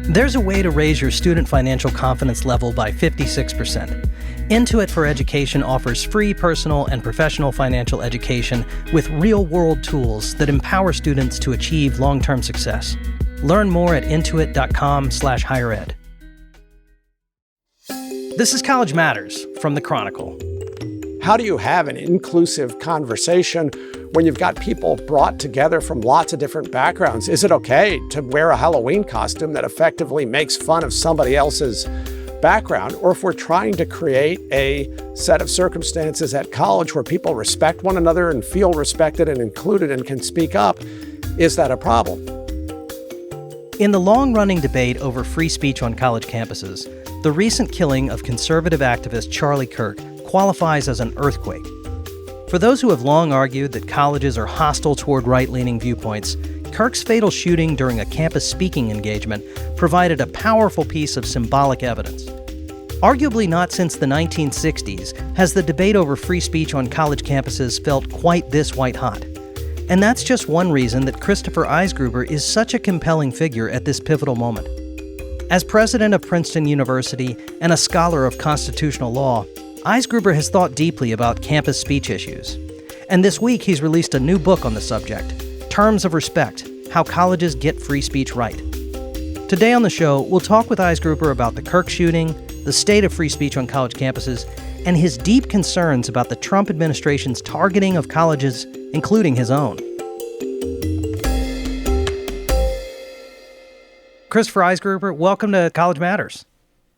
There's a way to raise your student financial confidence level by 56%. Intuit for Education offers free personal and professional financial education with real-world tools that empower students to achieve long-term success. Learn more at intuit.com/highered. This is College Matters from The Chronicle. How do you have an inclusive conversation when you've got people brought together from lots of different backgrounds? Is it okay to wear a Halloween costume that effectively makes fun of somebody else's background? Or if we're trying to create a set of circumstances at college where people respect one another and feel respected and included and can speak up, is that a problem? In the long-running debate over free speech on college campuses, the recent killing of conservative activist Charlie Kirk qualifies as an earthquake. For those who have long argued that colleges are hostile toward right-leaning viewpoints, Kirk's fatal shooting during a campus speaking engagement provided a powerful piece of symbolic evidence. Arguably not since the 1960s has the debate over free speech on college campuses felt quite this white-hot. And that's just one reason that Christopher Eisgruber is such a compelling figure at this pivotal moment. As president of Princeton University and a scholar of constitutional law, Eisgruber has thought deeply about campus speech issues. And this week he's released a new book on the subject, Terms of Respect: How Colleges Get Free Speech Right. Today on the show, we'll talk with Eisgruber about the Kirk shooting, the state of free speech on college campuses, and his deep concerns about the Trump administration's targeting of colleges, including his own. Christopher Eisgruber, welcome to College Matters.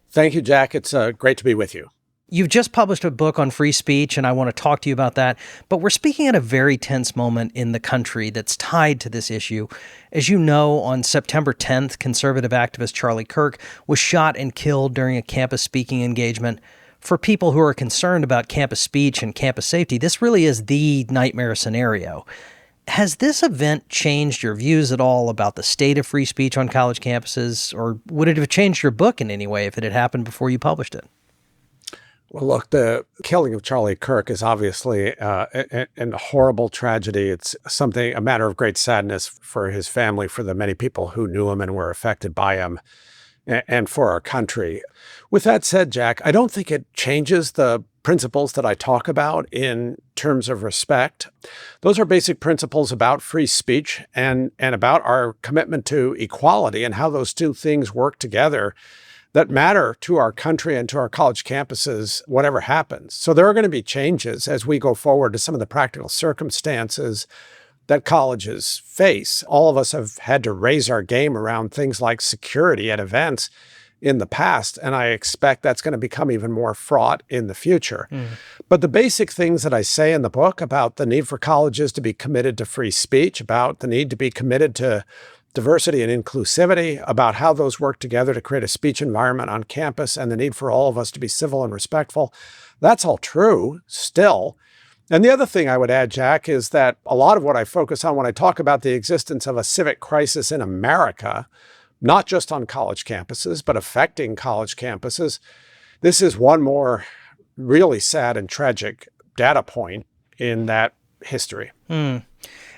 Thank you, Jack. It's great to be with you. You've just published a book on free speech, and I want to talk to you about that. But we're speaking at a very tense moment in the country that's tied to this issue. As you know, on September 10th, conservative activist Charlie Kirk was shot and killed during a campus speaking engagement. For people who are concerned about campus speech and campus safety, this really is the nightmare scenario. Has this event changed your views at all about the state of free speech on college campuses, or would it have changed your book in any way if it had happened before you published it? Well, look, the killing of Charlie Kirk is obviously a horrible tragedy. It's a matter of great sadness for his family, for the many people who knew him and were affected by him, and for our country. With that said, Jack, I don't think it changes the principles that I talk about in terms of respect. Those are basic principles about free speech and about our commitment to equality and how those two things work together that matter to our country and to our college campuses, whatever happens. So there are going to be changes as we go forward to some of the practical circumstances that colleges face. All of us have had to raise our game around things like security at events in the past, and I expect that's going to become even more fraught in the future. But the basic things that I say in the book about the need for colleges to be committed to free speech, about the need to be committed to diversity and inclusivity, about how those work together to create a speech environment on campus, and the need for all of us to be civil and respectful, that's all true still. And the other thing I would add, Jack, is that a lot of what I focus on when I talk about the existence of a civic crisis in America, not just on college campuses, but affecting college campuses, this is one more really sad and tragic data point in that history.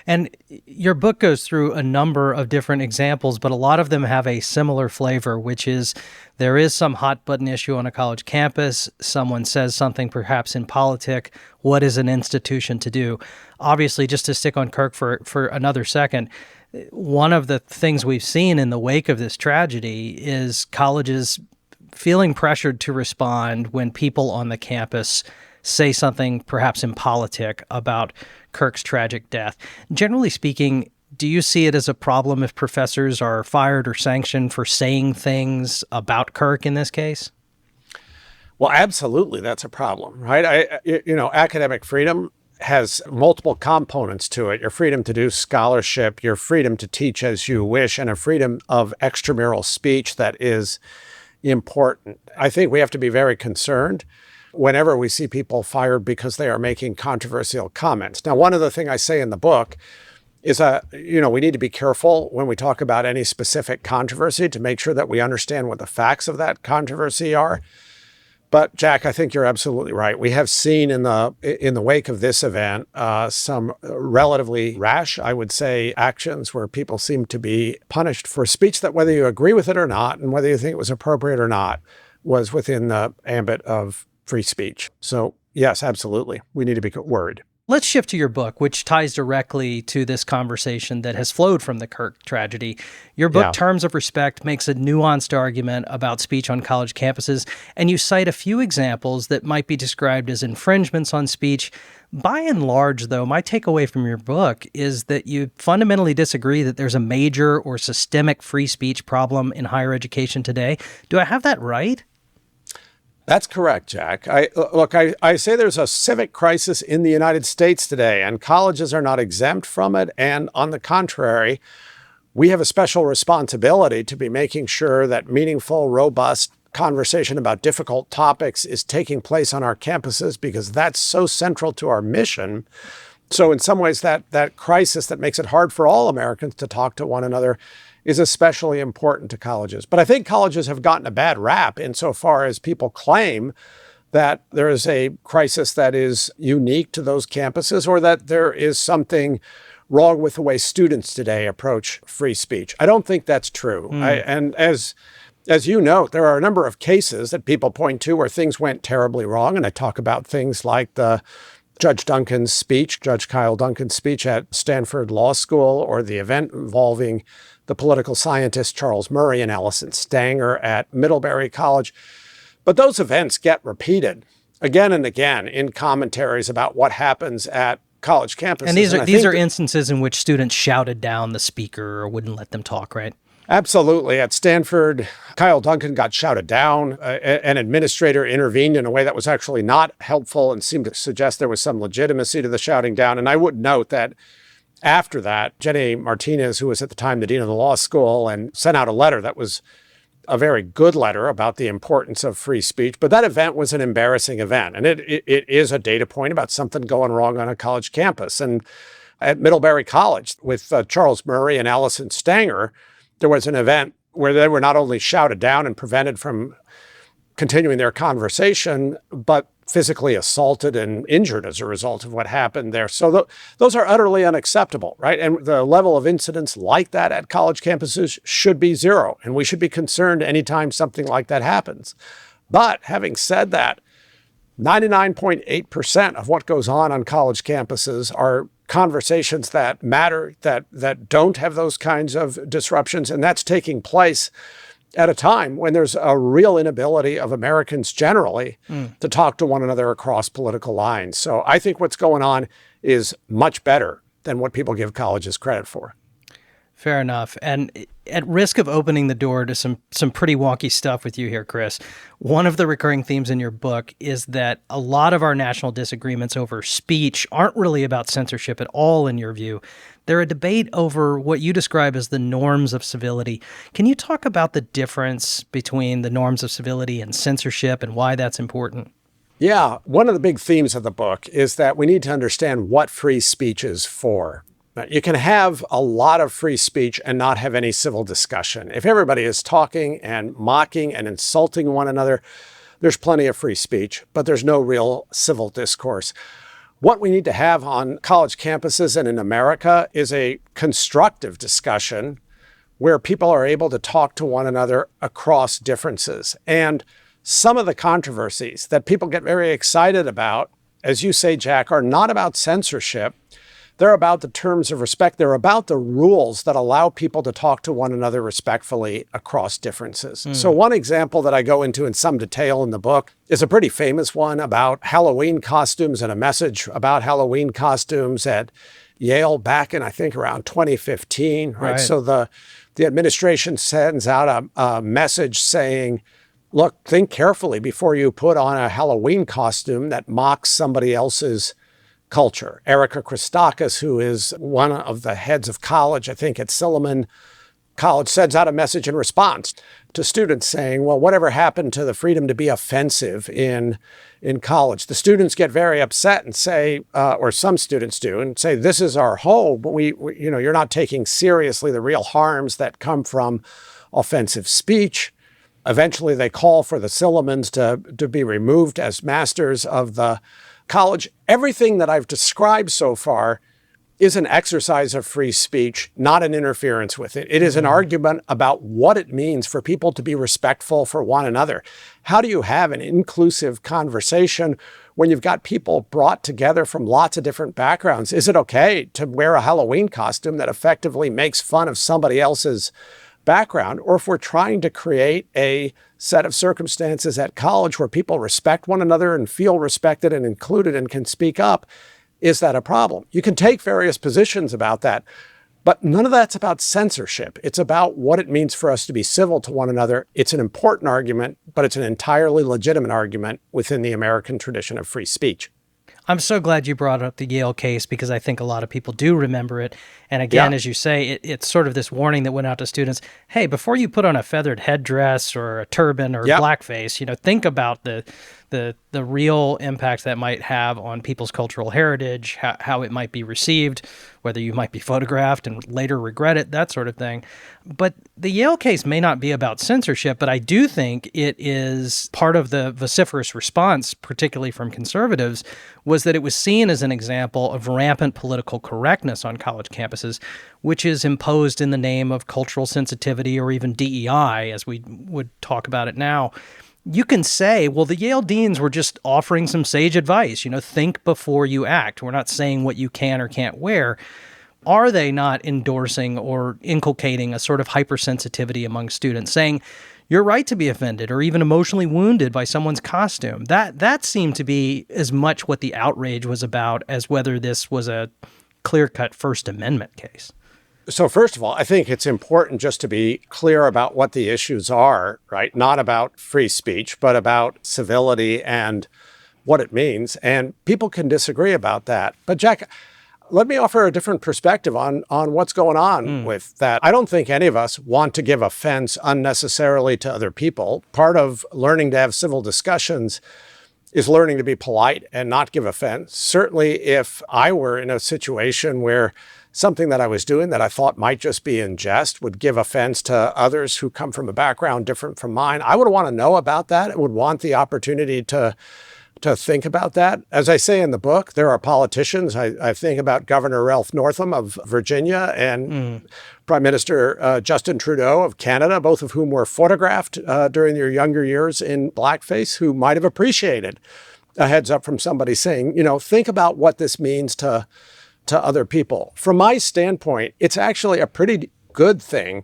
And your book goes through a number of different examples, but a lot of them have a similar flavor, which is there is some hot button issue on a college campus. Someone says something perhaps in politic. What is an institution to do? Obviously, just to stick on Kirk for another second, one of the things we've seen in the wake of this tragedy is colleges feeling pressured to respond when people on the campus say something perhaps impolitic about Kirk's tragic death. Generally speaking, do you see it as a problem if professors are fired or sanctioned for saying things about Kirk in this case? Well, absolutely, that's a problem, right? Academic freedom has multiple components to it. Your freedom to do scholarship, your freedom to teach as you wish, and a freedom of extramural speech that is important. I think we have to be very concerned whenever we see people fired because they are making controversial comments. Now, one of the things I say in the book is, we need to be careful when we talk about any specific controversy to make sure that we understand what the facts of that controversy are. But Jack, I think you're absolutely right. We have seen in the wake of this event some relatively rash, I would say, actions where people seem to be punished for speech that, whether you agree with it or not, and whether you think it was appropriate or not, was within the ambit of free speech. So yes, absolutely, we need to be worried. Let's shift to your book, which ties directly to this conversation that has flowed from the Kirk tragedy. Your book, Terms of Respect, makes a nuanced argument about speech on college campuses, and you cite a few examples that might be described as infringements on speech. By and large, though, my takeaway from your book is that you fundamentally disagree that there's a major or systemic free speech problem in higher education today. Do I have that right? That's correct, Jack. I say there's a civic crisis in the United States today, and colleges are not exempt from it. And on the contrary, we have a special responsibility to be making sure that meaningful, robust conversation about difficult topics is taking place on our campuses, because that's so central to our mission. So in some ways, that crisis that makes it hard for all Americans to talk to one another is especially important to colleges. But I think colleges have gotten a bad rap insofar as people claim that there is a crisis that is unique to those campuses, or that there is something wrong with the way students today approach free speech. I don't think that's true. And as you note, there are a number of cases that people point to where things went terribly wrong. And I talk about things like the Judge Kyle Duncan's speech at Stanford Law School, or the event involving the political scientists Charles Murray and Allison Stanger at Middlebury College. But those events get repeated again and again in commentaries about what happens at college campuses. And these are instances in which students shouted down the speaker or wouldn't let them talk, right? Absolutely. At Stanford, Kyle Duncan got shouted down. An administrator intervened in a way that was actually not helpful and seemed to suggest there was some legitimacy to the shouting down. And I would note that after that, Jenny Martinez, who was at the time the dean of the law school, and sent out a letter that was a very good letter about the importance of free speech. But that event was an embarrassing event. And it is a data point about something going wrong on a college campus. And at Middlebury College with Charles Murray and Allison Stanger, there was an event where they were not only shouted down and prevented from continuing their conversation, but physically assaulted and injured as a result of what happened there. So those are utterly unacceptable, right? And the level of incidents like that at college campuses should be zero. And we should be concerned anytime something like that happens. But having said that, 99.8% of what goes on college campuses are conversations that matter, that don't have those kinds of disruptions. And that's taking place at a time when there's a real inability of Americans generally to talk to one another across political lines. So I think what's going on is much better than what people give colleges credit for. Fair enough. And at risk of opening the door to some pretty wonky stuff with you here, Chris, one of the recurring themes in your book is that a lot of our national disagreements over speech aren't really about censorship at all, in your view. They're a debate over what you describe as the norms of civility. Can you talk about the difference between the norms of civility and censorship and why that's important? Yeah. One of the big themes of the book is that we need to understand what free speech is for. You can have a lot of free speech and not have any civil discussion. If everybody is talking and mocking and insulting one another, there's plenty of free speech, but there's no real civil discourse. What we need to have on college campuses and in America is a constructive discussion where people are able to talk to one another across differences. And some of the controversies that people get very excited about, as you say, Jack, are not about censorship. They're about the terms of respect. They're about the rules that allow people to talk to one another respectfully across differences. So one example that I go into in some detail in the book is a pretty famous one about Halloween costumes and a message about Halloween costumes at Yale back in, I think, around 2015. Right? So the administration sends out a message saying, look, think carefully before you put on a Halloween costume that mocks somebody else's culture. Erica Christakis, who is one of the heads of college, I think at Silliman College, sends out a message in response to students saying, well, whatever happened to the freedom to be offensive in college? The students get very upset and say, or some students do, and say, this is our home, but you're not taking seriously the real harms that come from offensive speech. Eventually, they call for the Sillimans to be removed as masters of the college. Everything that I've described so far is an exercise of free speech, not an interference with it. It is an argument about what it means for people to be respectful for one another. How do you have an inclusive conversation when you've got people brought together from lots of different backgrounds? Is it okay to wear a Halloween costume that effectively makes fun of somebody else's background? Or if we're trying to create a set of circumstances at college where people respect one another and feel respected and included and can speak up, is that a problem? You can take various positions about that, but none of that's about censorship. It's about what it means for us to be civil to one another. It's an important argument, but it's an entirely legitimate argument within the American tradition of free speech. I'm so glad you brought up the Yale case because I think a lot of people do remember it. And again, as you say, it's sort of this warning that went out to students. Hey, before you put on a feathered headdress or a turban or blackface, think about the real impact that might have on people's cultural heritage, how it might be received, whether you might be photographed and later regret it, that sort of thing. But the Yale case may not be about censorship, but I do think it is part of the vociferous response, particularly from conservatives, was that it was seen as an example of rampant political correctness on college campuses, which is imposed in the name of cultural sensitivity or even DEI, as we would talk about it now. You can say, well, the Yale deans were just offering some sage advice, think before you act. We're not saying what you can or can't wear. Are they not endorsing or inculcating a sort of hypersensitivity among students, saying, you're right to be offended or even emotionally wounded by someone's costume? That seemed to be as much what the outrage was about as whether this was a clear-cut First Amendment case. So first of all, I think it's important just to be clear about what the issues are, right? Not about free speech, but about civility and what it means. And people can disagree about that. But Jack, let me offer a different perspective on what's going on with that. I don't think any of us want to give offense unnecessarily to other people. Part of learning to have civil discussions is learning to be polite and not give offense. Certainly, if I were in a situation where something that I was doing that I thought might just be in jest would give offense to others who come from a background different from mine, I would want to know about that. I would want the opportunity to think about that. As I say in the book, there are politicians. I think about Governor Ralph Northam of Virginia and Prime Minister Justin Trudeau of Canada, both of whom were photographed during their younger years in blackface, who might have appreciated a heads up from somebody saying, think about what this means to other people. From my standpoint, it's actually a pretty good thing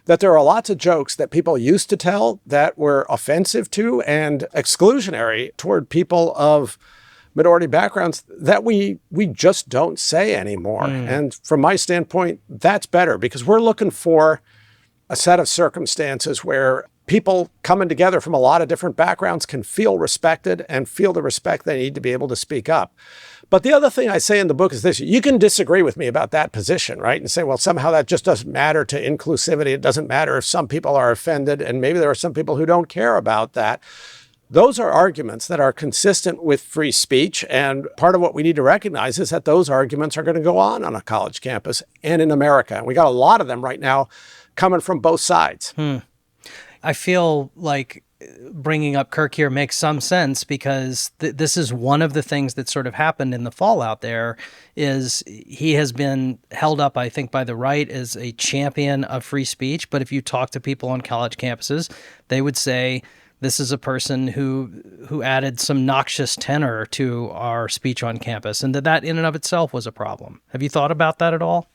that there are lots of jokes that people used to tell that were offensive to and exclusionary toward people of minority backgrounds that we just don't say anymore. And from my standpoint, that's better because we're looking for a set of circumstances where people coming together from a lot of different backgrounds can feel respected and feel the respect they need to be able to speak up. But the other thing I say in the book is this: you can disagree with me about that position, right? And say, well, somehow that just doesn't matter to inclusivity. It doesn't matter if some people are offended, and maybe there are some people who don't care about that. Those are arguments that are consistent with free speech. And part of what we need to recognize is that those arguments are going to go on a college campus and in America. And we got a lot of them right now coming from both sides. I feel like bringing up Kirk here makes some sense because this is one of the things that sort of happened in the fallout there is he has been held up, I think, by the right as a champion of free speech. But if you talk to people on college campuses, they would say this is a person who added some noxious tenor to our speech on campus and that in and of itself was a problem. Have you thought about that at all?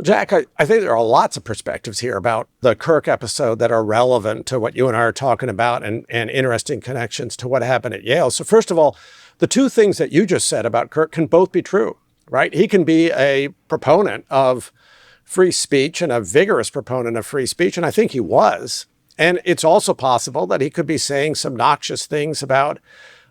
Jack, I think there are lots of perspectives here about the Kirk episode that are relevant to what you and I are talking about and interesting connections to what happened at Yale. So first of all, the two things that you just said about Kirk can both be true, right? He can be a proponent of free speech and a vigorous proponent of free speech, and I think he was. And it's also possible that he could be saying some noxious things about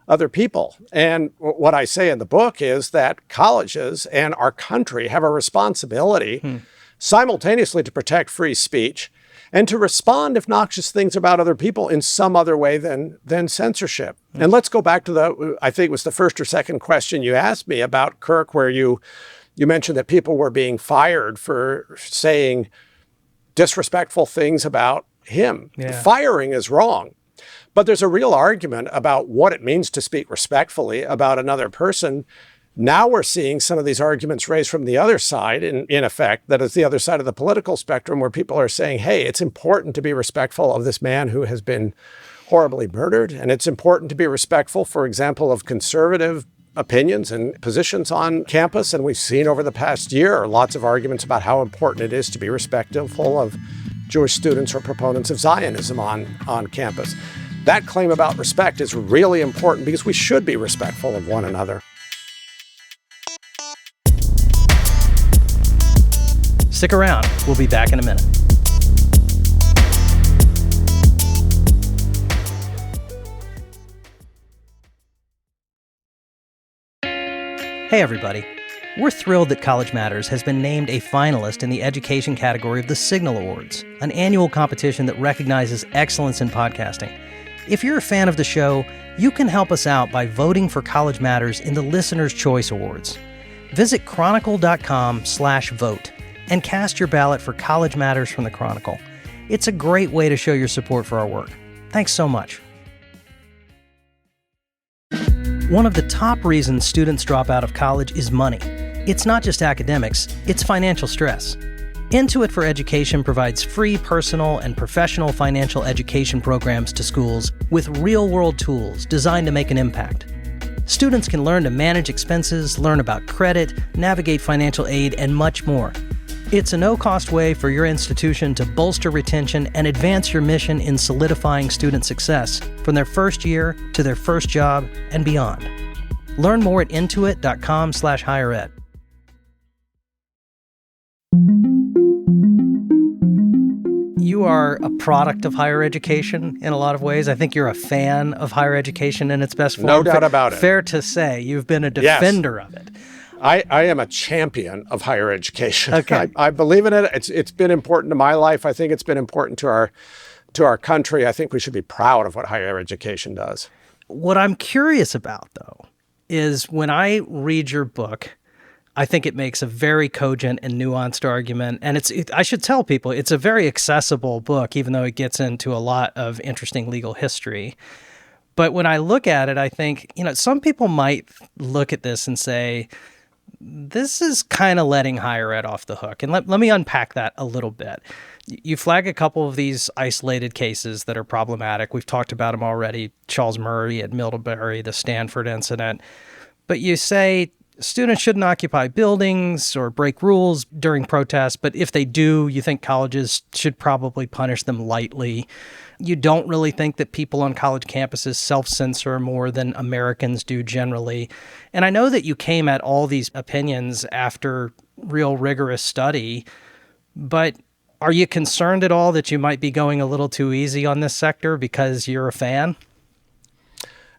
other people. And what I say in the book is that colleges and our country have a responsibility simultaneously to protect free speech and to respond if noxious things about other people in some other way than censorship. And let's go back to I think it was the first or second question you asked me about Kirk, where you mentioned that people were being fired for saying disrespectful things about him. Yeah. Firing is wrong. But there's a real argument about what it means to speak respectfully about another person. Now we're seeing some of these arguments raised from the other side, in effect, that is the other side of the political spectrum, where people are saying, hey, it's important to be respectful of this man who has been horribly murdered. And it's important to be respectful, for example, of conservative opinions and positions on campus. And we've seen over the past year lots of arguments about how important it is to be respectful of Jewish students or proponents of Zionism on campus. That claim about respect is really important because we should be respectful of one another. Stick around. We'll be back in a minute. Hey, everybody. We're thrilled that College Matters has been named a finalist in the education category of the Signal Awards, an annual competition that recognizes excellence in podcasting. If you're a fan of the show, you can help us out by voting for College Matters in the Listener's Choice Awards. Visit chronicle.com/vote and cast your ballot for College Matters from the Chronicle. It's a great way to show your support for our work. Thanks so much. One of the top reasons students drop out of college is money. It's not just academics, it's financial stress. Intuit for Education provides free personal and professional financial education programs to schools with real-world tools designed to make an impact. Students can learn to manage expenses, learn about credit, navigate financial aid, and much more. It's a no-cost way for your institution to bolster retention and advance your mission in solidifying student success from their first year to their first job and beyond. Learn more at intuit.com/highered. You are a product of higher education in a lot of ways. I think you're a fan of higher education in its best form. No doubt about it. Fair to say, you've been a defender of it. I am a champion of higher education. Okay. I believe in it. It's been important to my life. I think it's been important to our country. I think we should be proud of what higher education does. What I'm curious about, though, is when I read your book, I think it makes a very cogent and nuanced argument. And I should tell people, it's a very accessible book, even though it gets into a lot of interesting legal history. But when I look at it, I think, some people might look at this and say, this is kind of letting higher ed off the hook. And let me unpack that a little bit. You flag a couple of these isolated cases that are problematic. We've talked about them already. Charles Murray at Middlebury, the Stanford incident. But you say students shouldn't occupy buildings or break rules during protests. But if they do, you think colleges should probably punish them lightly. You don't really think that people on college campuses self-censor more than Americans do generally. And I know that you came at all these opinions after real rigorous study, but are you concerned at all that you might be going a little too easy on this sector because you're a fan?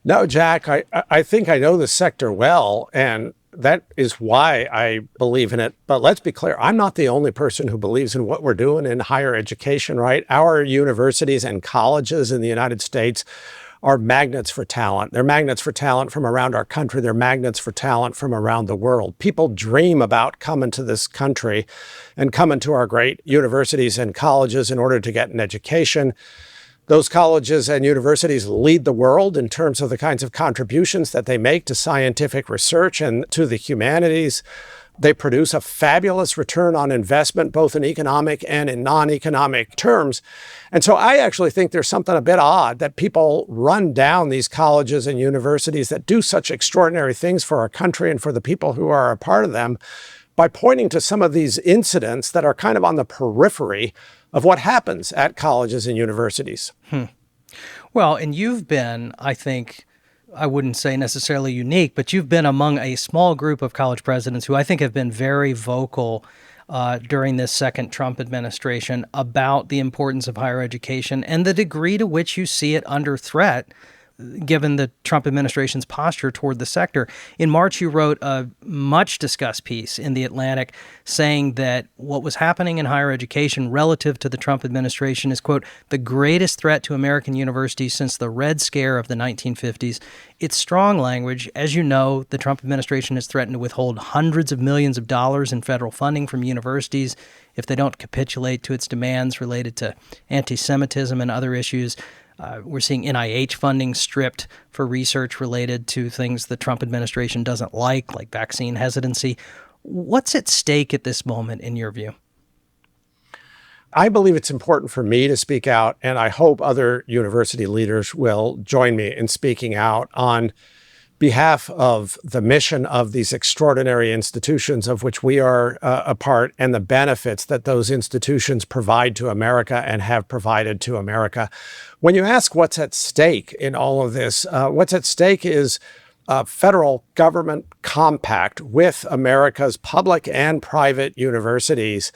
No, Jack, I think I know the sector well, and that is why I believe in it. But let's be clear, I'm not the only person who believes in what we're doing in higher education, right? Our universities and colleges in the United States are magnets for talent. They're magnets for talent from around our country. They're magnets for talent from around the world. People dream about coming to this country and coming to our great universities and colleges in order to get an education. Those colleges and universities lead the world in terms of the kinds of contributions that they make to scientific research and to the humanities. They produce a fabulous return on investment, both in economic and in non-economic terms. And so I actually think there's something a bit odd that people run down these colleges and universities that do such extraordinary things for our country and for the people who are a part of them by pointing to some of these incidents that are kind of on the periphery of what happens at colleges and universities. Well, and you've been, I think, I wouldn't say necessarily unique, but you've been among a small group of college presidents who I think have been very vocal during this second Trump administration about the importance of higher education and the degree to which you see it under threat given the Trump administration's posture toward the sector. In March, you wrote a much-discussed piece in The Atlantic saying that what was happening in higher education relative to the Trump administration is, quote, the greatest threat to American universities since the Red Scare of the 1950s. It's strong language. As you know, the Trump administration has threatened to withhold hundreds of millions of dollars in federal funding from universities if they don't capitulate to its demands related to anti-Semitism and other issues. We're seeing NIH funding stripped for research related to things the Trump administration doesn't like vaccine hesitancy. What's at stake at this moment, in your view? I believe it's important for me to speak out, and I hope other university leaders will join me in speaking out on behalf of the mission of these extraordinary institutions of which we are a part, and the benefits that those institutions provide to America and have provided to America. When you ask what's at stake in all of this, what's at stake is a federal government compact with America's public and private universities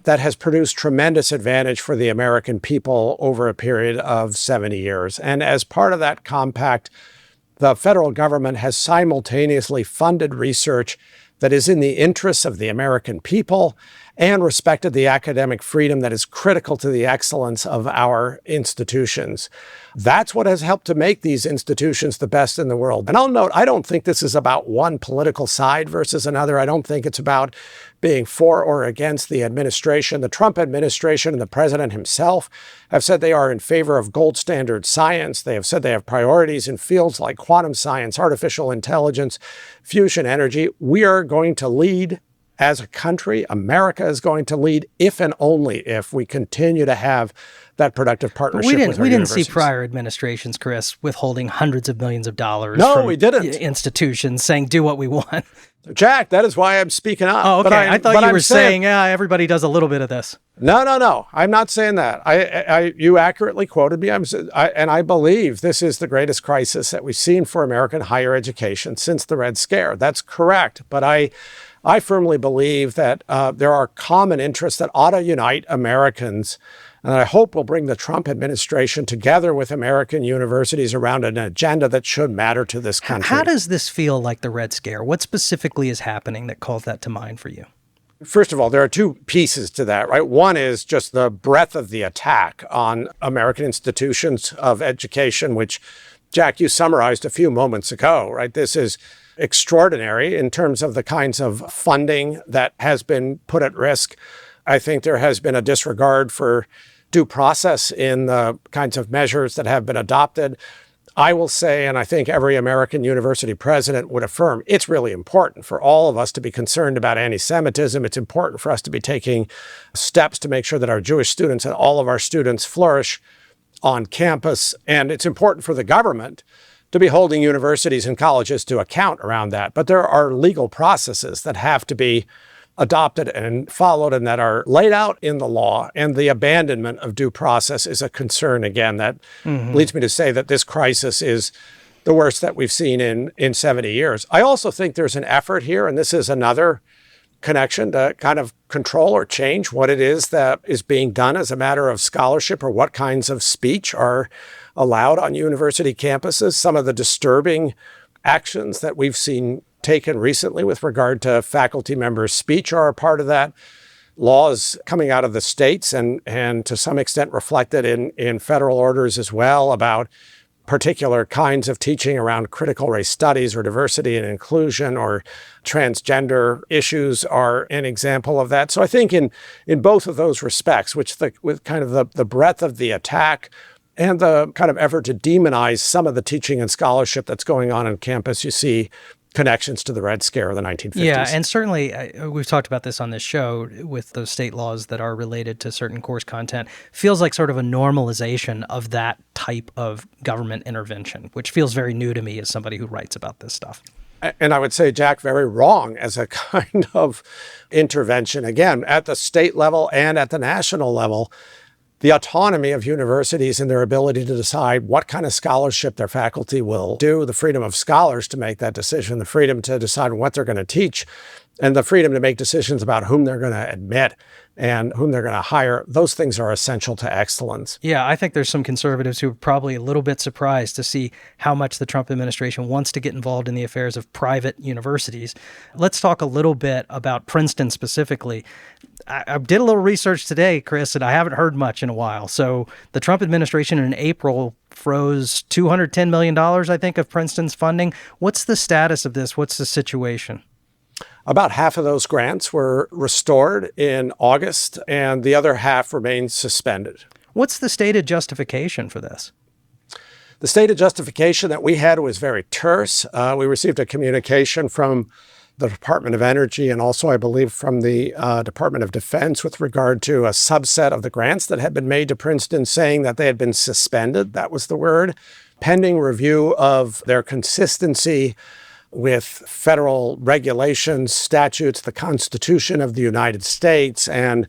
that has produced tremendous advantage for the American people over a period of 70 years. And as part of that compact, the federal government has simultaneously funded research that is in the interests of the American people and respected the academic freedom that is critical to the excellence of our institutions. That's what has helped to make these institutions the best in the world. And I'll note, I don't think this is about one political side versus another. I don't think it's about being for or against the administration. The Trump administration and the president himself have said they are in favor of gold standard science. They have said they have priorities in fields like quantum science, artificial intelligence, fusion energy. We are going to lead as a country. America is going to lead if and only if we continue to have that productive partnership with our universities. We didn't see prior administrations, Chris, withholding hundreds of millions of dollars from we didn't. Institutions saying, do what we want. Jack, that is why I'm speaking up. Oh, okay. I thought you were saying, everybody does a little bit of this. No. I'm not saying that. You accurately quoted me. And I believe this is the greatest crisis that we've seen for American higher education since the Red Scare. That's correct. But I firmly believe that there are common interests that ought to unite Americans, and I hope will bring the Trump administration together with American universities around an agenda that should matter to this country. How does this feel like the Red Scare? What specifically is happening that calls that to mind for you? First of all, there are two pieces to that, right? One is just the breadth of the attack on American institutions of education, which, Jack, you summarized a few moments ago, right? This is extraordinary in terms of the kinds of funding that has been put at risk. I think there has been a disregard for due process in the kinds of measures that have been adopted. I will say, and I think every American university president would affirm, it's really important for all of us to be concerned about anti-Semitism. It's important for us to be taking steps to make sure that our Jewish students and all of our students flourish on campus. And it's important for the government to be holding universities and colleges to account around that. But there are legal processes that have to be adopted and followed and that are laid out in the law. And the abandonment of due process is a concern, again, that leads me to say that this crisis is the worst that we've seen in 70 years. I also think there's an effort here, and this is another connection, to kind of control or change what it is that is being done as a matter of scholarship or what kinds of speech are allowed on university campuses. Some of the disturbing actions that we've seen taken recently with regard to faculty members' speech are a part of that. Laws coming out of the states and to some extent reflected in federal orders as well about particular kinds of teaching around critical race studies or diversity and inclusion or transgender issues are an example of that. So I think in both of those respects, with kind of the breadth of the attack and the kind of effort to demonize some of the teaching and scholarship that's going on campus, you see connections to the Red Scare of the 1950s. Yeah, and certainly we've talked about this on this show with those state laws that are related to certain course content. Feels like sort of a normalization of that type of government intervention, which feels very new to me as somebody who writes about this stuff. And I would say, Jack, very wrong as a kind of intervention, again, at the state level and at the national level. The autonomy of universities and their ability to decide what kind of scholarship their faculty will do, the freedom of scholars to make that decision, the freedom to decide what they're going to teach, and the freedom to make decisions about whom they're going to admit. and whom they're going to hire. Those things are essential to excellence. Yeah, I think there's some conservatives who are probably a little bit surprised to see how much the Trump administration wants to get involved in the affairs of private universities. Let's talk a little bit about Princeton specifically. I did a little research today, Chris, and I haven't heard much in a while. So the Trump administration in April froze $210 million, I think, of Princeton's funding. What's the status of this? What's the situation? About half of those grants were restored in August, and the other half remains suspended. What's the stated justification for this? The stated justification that we had was very terse. We received a communication from the Department of Energy and also, I believe, from the Department of Defense with regard to a subset of the grants that had been made to Princeton, saying that they had been suspended. That was the word. Pending review of their consistency with federal regulations, statutes, the Constitution of the United States, and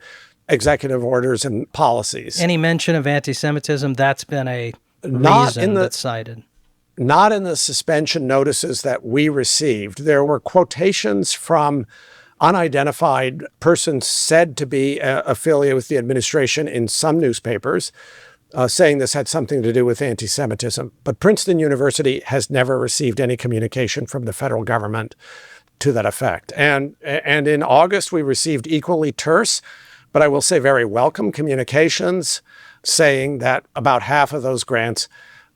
executive orders and policies. Any mention of anti-Semitism, that's been a reason that's cited. Not in the suspension notices that we received. There were quotations from unidentified persons said to be affiliated with the administration in some newspapers, saying this had something to do with anti-Semitism. But Princeton University has never received any communication from the federal government to that effect. And in August, we received equally terse, but I will say very welcome communications saying that about half of those grants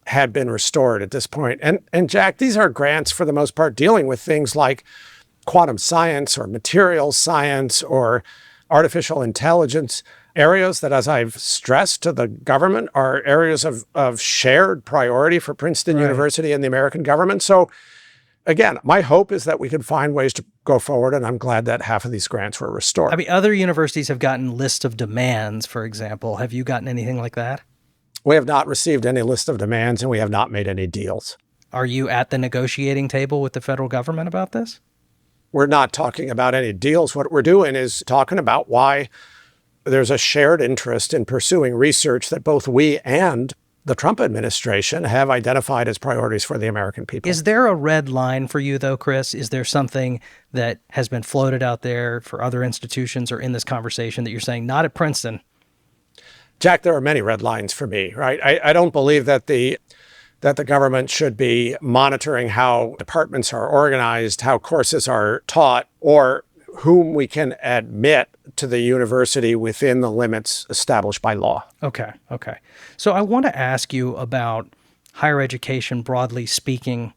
had been restored at this point. And Jack, these are grants for the most part dealing with things like quantum science or materials science or artificial intelligence, areas that, as I've stressed to the government, are areas of shared priority for Princeton University and the American government. So again, my hope is that we can find ways to go forward, and I'm glad that half of these grants were restored. I mean, other universities have gotten lists of demands, for example. Have you gotten anything like that? We have not received any list of demands, and we have not made any deals. Are you at the negotiating table with the federal government about this? We're not talking about any deals. What we're doing is talking about why there's a shared interest in pursuing research that both we and the Trump administration have identified as priorities for the American people. Is there a red line for you, though, Chris? Is there something that has been floated out there for other institutions or in this conversation that you're saying, not at Princeton? Jack, there are many red lines for me, right? I don't believe that the government should be monitoring how departments are organized, how courses are taught, or whom we can admit to the university within the limits established by law. Okay. So I want to ask you about higher education, broadly speaking,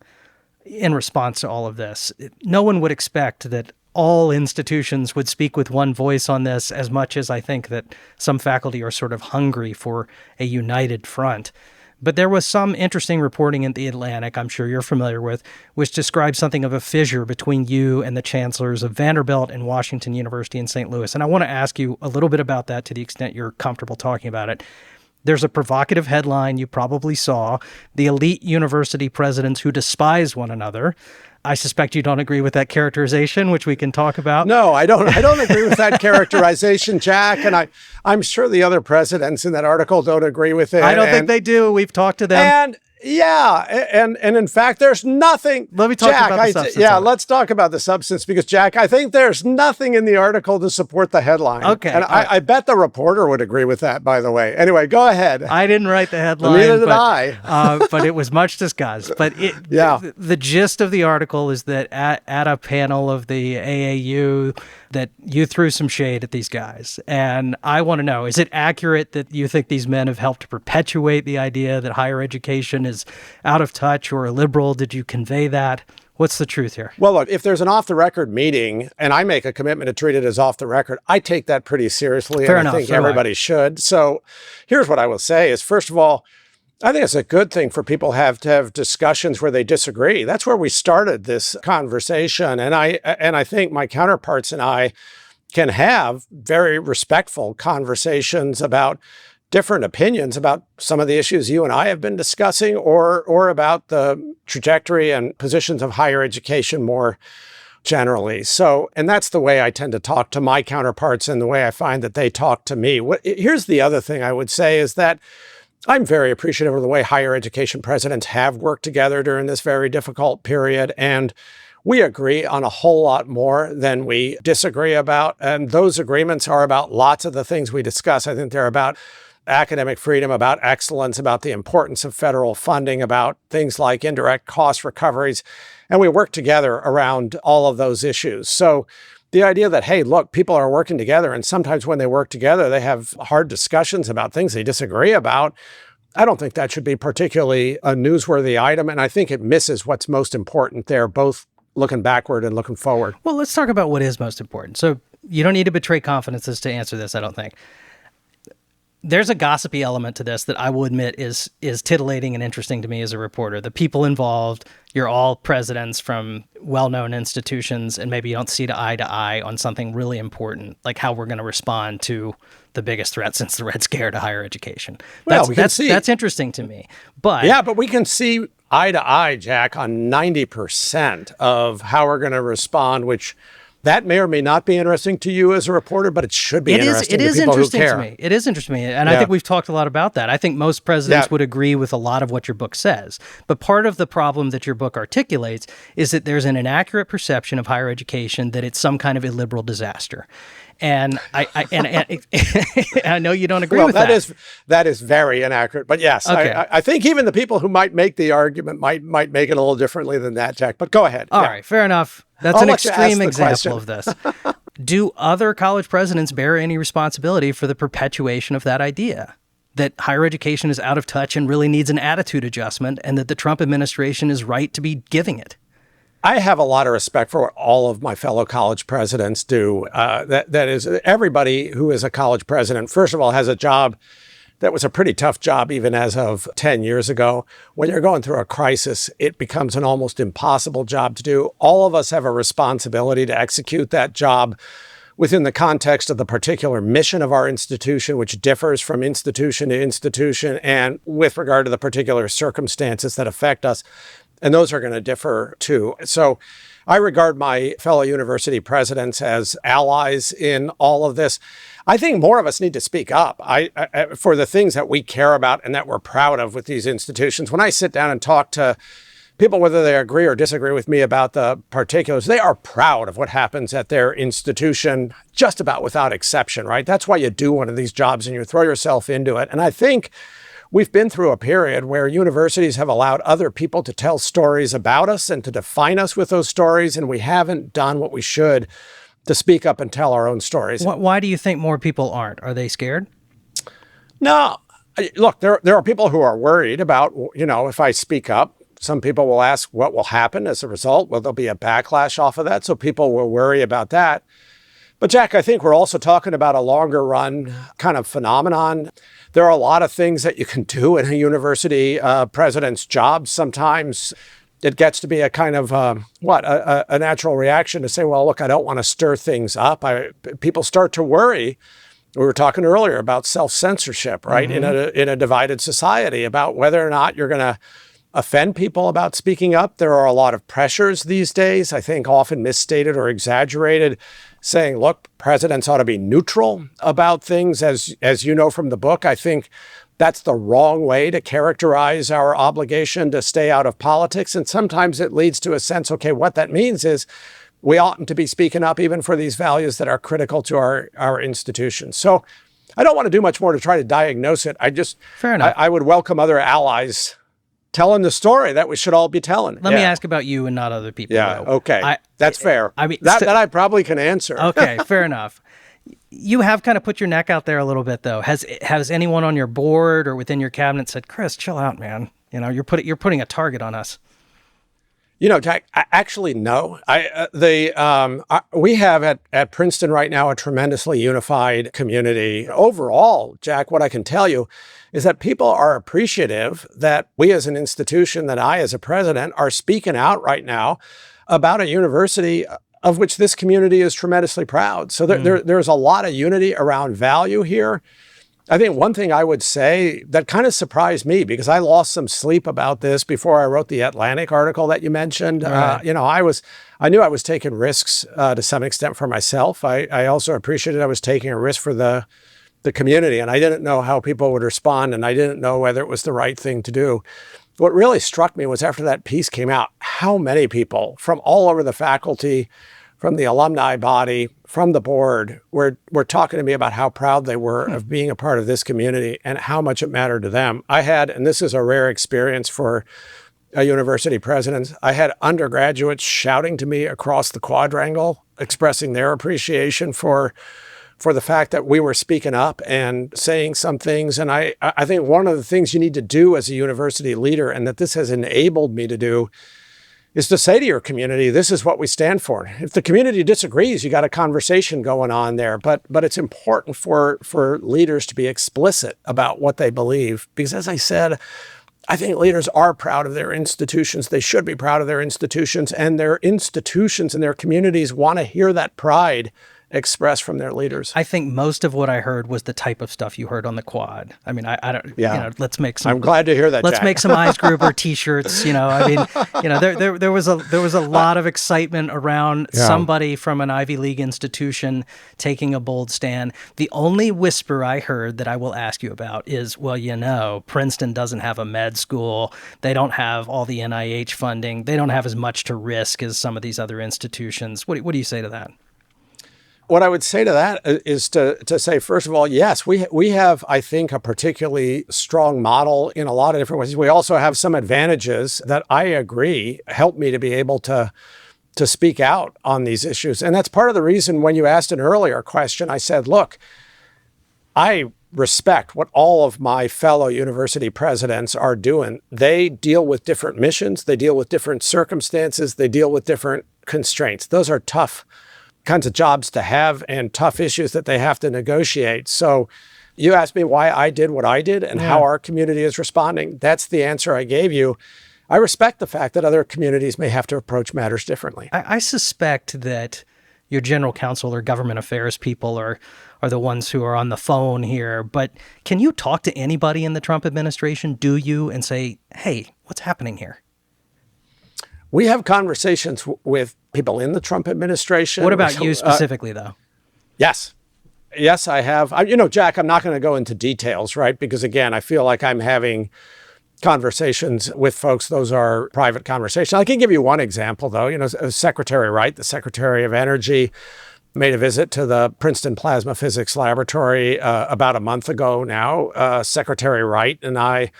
in response to all of this. No one would expect that all institutions would speak with one voice on this, as much as I think that some faculty are sort of hungry for a united front. But there was some interesting reporting in The Atlantic, I'm sure you're familiar with, which described something of a fissure between you and the chancellors of Vanderbilt and Washington University in St. Louis. And I want to ask you a little bit about that to the extent you're comfortable talking about it. There's a provocative headline you probably saw, "The Elite University Presidents Who Despise One Another." I suspect you don't agree with that characterization, which we can talk about. No, I don't agree with that characterization, Jack. And I'm sure the other presidents in that article don't agree with it. I don't think they do. We've talked to them. And yeah, and in fact, there's nothing. Let me talk Jack, about the substance. Yeah, let's talk about the substance because, Jack, I think there's nothing in the article to support the headline. Okay. And I bet the reporter would agree with that, by the way. Anyway, go ahead. I didn't write the headline. Neither did I. But it was much discussed. But the gist of the article is that at a panel of the AAU, that you threw some shade at these guys. And I want to know, is it accurate that you think these men have helped to perpetuate the idea that higher education is out of touch or illiberal? Did you convey that? What's the truth here? Well, look, if there's an off-the-record meeting and I make a commitment to treat it as off-the-record, I take that pretty seriously. Fair and enough, I think everybody should. So here's what I will say is, first of all, I think it's a good thing for people to have discussions where they disagree. That's where we started this conversation. And I think my counterparts and I can have very respectful conversations about different opinions about some of the issues you and I have been discussing or about the trajectory and positions of higher education more generally. So, and that's the way I tend to talk to my counterparts and the way I find that they talk to me. Here's the other thing I would say is that I'm very appreciative of the way higher education presidents have worked together during this very difficult period. And we agree on a whole lot more than we disagree about. And those agreements are about lots of the things we discuss. I think they're about academic freedom, about excellence, about the importance of federal funding, about things like indirect cost recoveries. And we work together around all of those issues. So the idea that, hey, look, people are working together, and sometimes when they work together, they have hard discussions about things they disagree about. I don't think that should be particularly a newsworthy item. And I think it misses what's most important there, both looking backward and looking forward. Well, let's talk about what is most important. So you don't need to betray confidences to answer this, I don't think. There's a gossipy element to this that I will admit is titillating and interesting to me as a reporter. The people involved, you're all presidents from well-known institutions, and maybe you don't see eye to eye on something really important, like how we're going to respond to the biggest threat since the Red Scare to higher education. That's interesting to me. But yeah, but we can see eye to eye, Jack, on 90% of how we're going to respond, which that may or may not be interesting to you as a reporter, but it should be interesting to people who care. It is interesting to me. And I think we've talked a lot about that. I think most presidents would agree with a lot of what your book says. But part of the problem that your book articulates is that there's an inaccurate perception of higher education that it's some kind of illiberal disaster. And I know you don't agree with that. That is very inaccurate. But yes, okay. I think even the people who might make the argument might make it a little differently than that, Jack. But go ahead. All right, fair enough. That's an extreme example of this. Do other college presidents bear any responsibility for the perpetuation of that idea? That higher education is out of touch and really needs an attitude adjustment, and that the Trump administration is right to be giving it? I have a lot of respect for what all of my fellow college presidents do. That is, everybody who is a college president, first of all, has a job that was a pretty tough job even as of 10 years ago. When you're going through a crisis, it becomes an almost impossible job to do. All of us have a responsibility to execute that job within the context of the particular mission of our institution, which differs from institution to institution, and with regard to the particular circumstances that affect us. And those are going to differ too. So I regard my fellow university presidents as allies in all of this. I think more of us need to speak up for the things that we care about and that we're proud of with these institutions. When I sit down and talk to people, whether they agree or disagree with me about the particulars, they are proud of what happens at their institution, just about without exception, right? That's why you do one of these jobs and you throw yourself into it. And I think we've been through a period where universities have allowed other people to tell stories about us and to define us with those stories, and we haven't done what we should to speak up and tell our own stories. Why do you think more people aren't? Are they scared? No. Look, there are people who are worried about, if I speak up, some people will ask what will happen as a result. Will there be a backlash off of that? So people will worry about that. But Jack, I think we're also talking about a longer run kind of phenomenon. There are a lot of things that you can do in a university president's job. Sometimes it gets to be a kind of, a natural reaction to say, well, look, I don't want to stir things up. People start to worry. We were talking earlier about self-censorship, right? Mm-hmm. In a divided society, about whether or not you're going to offend people about speaking up. There are a lot of pressures these days, I think often misstated or exaggerated, saying, look, presidents ought to be neutral about things. As you know from the book, I think that's the wrong way to characterize our obligation to stay out of politics. And sometimes it leads to a sense, okay, what that means is we oughtn't to be speaking up even for these values that are critical to our institutions. So I don't want to do much more to try to diagnose it. Fair enough. I would welcome other allies telling the story that we should all be telling. Let me ask about you and not other people. Yeah, okay. That's fair. I mean, that I probably can answer. Okay, fair enough. You have kind of put your neck out there a little bit, though. Has anyone on your board or within your cabinet said, Chris, chill out, man. You're putting a target on us? Jack, actually, no. We have at Princeton right now a tremendously unified community. Overall, Jack, what I can tell you is that people are appreciative that we as an institution, that I as a president, are speaking out right now about a university of which this community is tremendously proud. So there's a lot of unity around value here. I think one thing I would say that kind of surprised me, because I lost some sleep about this before I wrote the Atlantic article that you mentioned. Right. I knew I was taking risks to some extent for myself. I also appreciated I was taking a risk for the community, and I didn't know how people would respond, and I didn't know whether it was the right thing to do. what really struck me was after that piece came out, how many people from all over the faculty, from the alumni body, from the board, were talking to me about how proud they were of being a part of this community and how much it mattered to them. I had, and this is a rare experience for a university president, I had undergraduates shouting to me across the quadrangle, expressing their appreciation for the fact that we were speaking up and saying some things. And I think one of the things you need to do as a university leader, and that this has enabled me to do, is to say to your community, this is what we stand for. If the community disagrees, you got a conversation going on there. But it's important for leaders to be explicit about what they believe. Because as I said, I think leaders are proud of their institutions. They should be proud of their institutions, and their institutions and their communities want to hear that pride expressed from their leaders. I think most of what I heard was the type of stuff you heard on the quad. I mean, I don't, let's make some. I'm glad to hear that, Let's Jack. make some Eisgruber t-shirts, I mean, there was a lot of excitement around somebody from an Ivy League institution taking a bold stand. The only whisper I heard that I will ask you about is, well, Princeton doesn't have a med school. They don't have all the NIH funding. They don't have as much to risk as some of these other institutions. What do you say to that? What I would say to that is to say, first of all, yes, we have, I think, a particularly strong model in a lot of different ways. We also have some advantages that I agree help me to be able to speak out on these issues. And that's part of the reason when you asked an earlier question, I said, look, I respect what all of my fellow university presidents are doing. They deal with different missions. They deal with different circumstances. They deal with different constraints. Those are tough kinds of jobs to have and tough issues that they have to negotiate. So you asked me why I did what I did and how our community is responding. That's the answer I gave you. I respect the fact that other communities may have to approach matters differently. I suspect that your general counsel or government affairs people are the ones who are on the phone here. But can you talk to anybody in the Trump administration, do you, and say, hey, what's happening here? We have conversations with people in the Trump administration. What about you specifically, though? Yes. Yes, I have. Jack, I'm not going to go into details, right? Because again, I feel like I'm having conversations with folks. Those are private conversations. I can give you one example, though. Secretary Wright, the Secretary of Energy, made a visit to the Princeton Plasma Physics Laboratory about a month ago now. Secretary Wright and I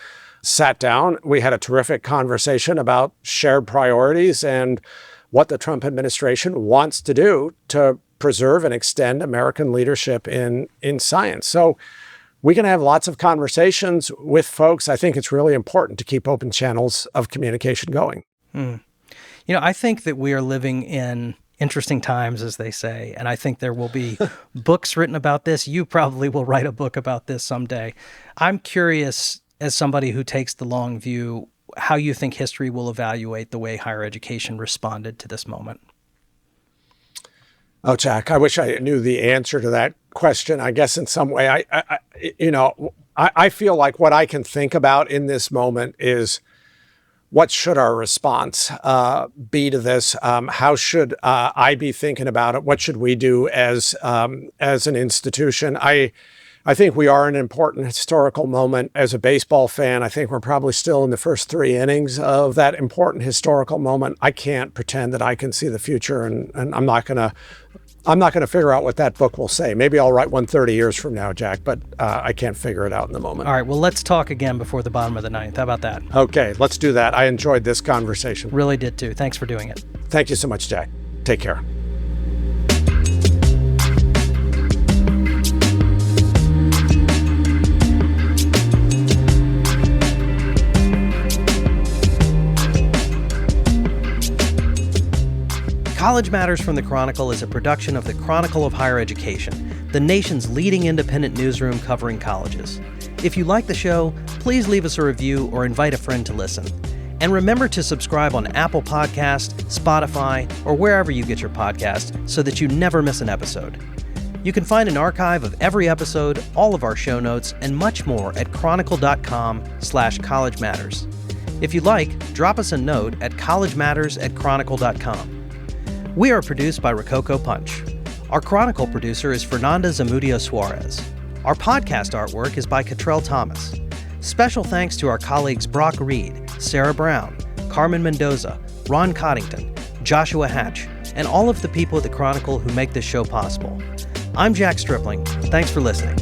sat down. We had a terrific conversation about shared priorities and what the Trump administration wants to do to preserve and extend American leadership in science. So we can have lots of conversations with folks. I think it's really important to keep open channels of communication going. I think that we are living in interesting times, as they say, and I think there will be books written about this. You probably will write a book about this someday. I'm curious, as somebody who takes the long view, how you think history will evaluate the way higher education responded to this moment. Oh, Jack, I wish I knew the answer to that question. I guess in some way, I feel like what I can think about in this moment is what should our response be to this? How should I be thinking about it? What should we do as an institution? I think we are in an important historical moment. As a baseball fan, I think we're probably still in the first 3 innings of that important historical moment. I can't pretend that I can see the future, and I'm not gonna figure out what that book will say. Maybe I'll write one 30 years from now, Jack, but I can't figure it out in the moment. All right, well, let's talk again before the bottom of the ninth. How about that? Okay, let's do that. I enjoyed this conversation. Really did too. Thanks for doing it. Thank you so much, Jack. Take care. College Matters from the Chronicle is a production of the Chronicle of Higher Education, the nation's leading independent newsroom covering colleges. If you like the show, please leave us a review or invite a friend to listen. And remember to subscribe on Apple Podcasts, Spotify, or wherever you get your podcasts so that you never miss an episode. You can find an archive of every episode, all of our show notes, and much more at chronicle.com/College Matters. If you'd like, drop us a note at collegematters@chronicle.com. We are produced by Rococo Punch. Our Chronicle producer is Fernanda Zamudio Suarez. Our podcast artwork is by Cottrell Thomas. Special thanks to our colleagues Brock Reed, Sarah Brown, Carmen Mendoza, Ron Coddington, Joshua Hatch, and all of the people at the Chronicle who make this show possible. I'm Jack Stripling. Thanks for listening.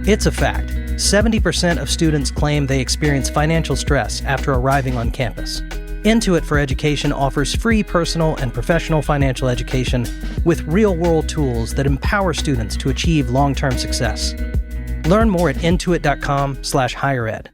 It's a fact. 70% of students claim they experience financial stress after arriving on campus. Intuit for Education offers free personal and professional financial education with real-world tools that empower students to achieve long-term success. Learn more at intuit.com/highered.